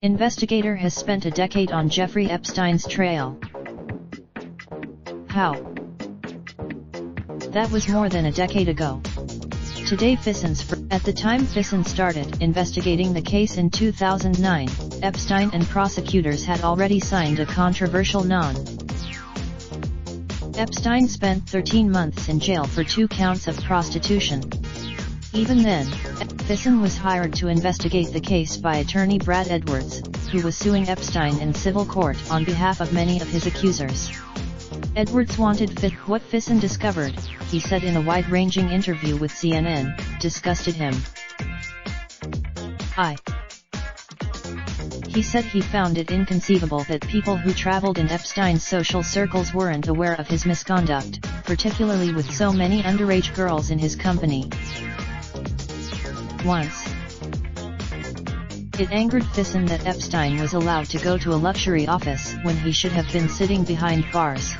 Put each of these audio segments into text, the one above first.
Investigator has spent a decade on Jeffrey Epstein's trail. How? That was more than a decade ago. Today at the time Fisson started investigating the case in 2009, Epstein and prosecutors had already signed a controversial non. Epstein spent 13 months in jail for 2 counts of prostitution. Even then, Fisson was hired to investigate the case by attorney Brad Edwards, who was suing Epstein in civil court on behalf of many of his accusers. Edwards wanted what Fisson discovered, he said in a wide-ranging interview with CNN, disgusted him. He said he found it inconceivable that people who traveled in Epstein's social circles weren't aware of his misconduct, particularly with so many underage girls in his company. Once, it angered Fisson that Epstein was allowed to go to a luxury office when he should have been sitting behind bars.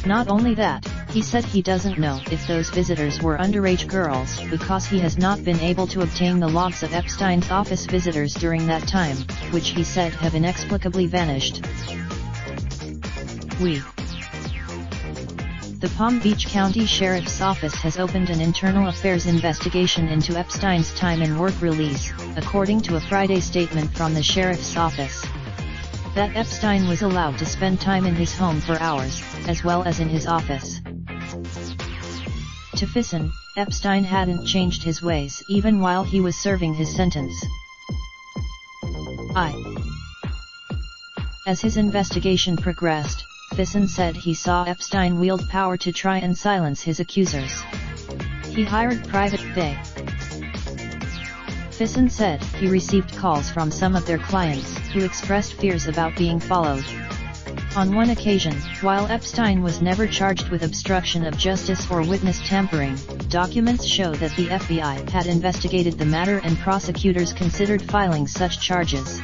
Not only that, he said he doesn't know if those visitors were underage girls because he has not been able to obtain the logs of Epstein's office visitors during that time, which he said have inexplicably vanished. The Palm Beach County Sheriff's Office has opened an internal affairs investigation into Epstein's time and work release, according to a Friday statement from the Sheriff's Office. That Epstein was allowed to spend time in his home for hours, as well as in his office. To Fisson, Epstein hadn't changed his ways even while he was serving his sentence. As his investigation progressed, Fisson said he saw Epstein wield power to try and silence his accusers. He hired private Fisson said he received calls from some of their clients who expressed fears about being followed. On one occasion, while Epstein was never charged with obstruction of justice or witness tampering, documents show that the FBI had investigated the matter and prosecutors considered filing such charges.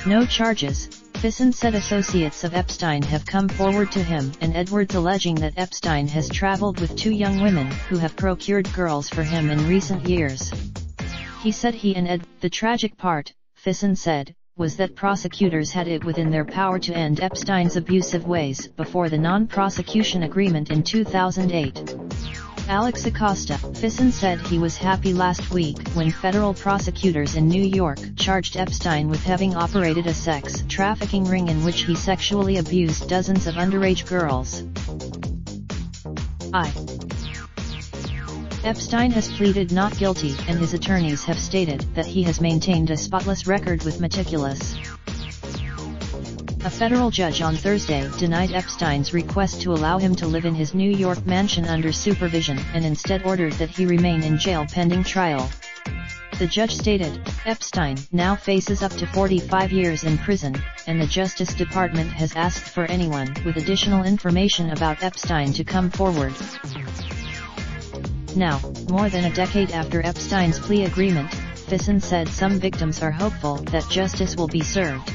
No charges, Fisson said. Associates of Epstein have come forward to him and Edwards alleging that Epstein has traveled with 2 young women who have procured girls for him in recent years. He said the tragic part, Fisson said, was that prosecutors had it within their power to end Epstein's abusive ways before the non-prosecution agreement in 2008. Alex Acosta, Fisson said he was happy last week when federal prosecutors in New York charged Epstein with having operated a sex trafficking ring in which he sexually abused dozens of underage girls. Epstein has pleaded not guilty and his attorneys have stated that he has maintained a spotless record with meticulous. A federal judge on Thursday denied Epstein's request to allow him to live in his New York mansion under supervision and instead ordered that he remain in jail pending trial. The judge stated, Epstein now faces up to 45 years in prison, and the Justice Department has asked for anyone with additional information about Epstein to come forward. Now, more than a decade after Epstein's plea agreement, Fisson said some victims are hopeful that justice will be served.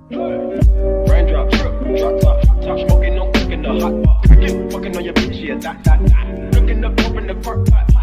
Raindrop, drop top, smoking, no cooking, the hot pot. Fucking on your bitch, yeah, that. Looking up, open the park pot.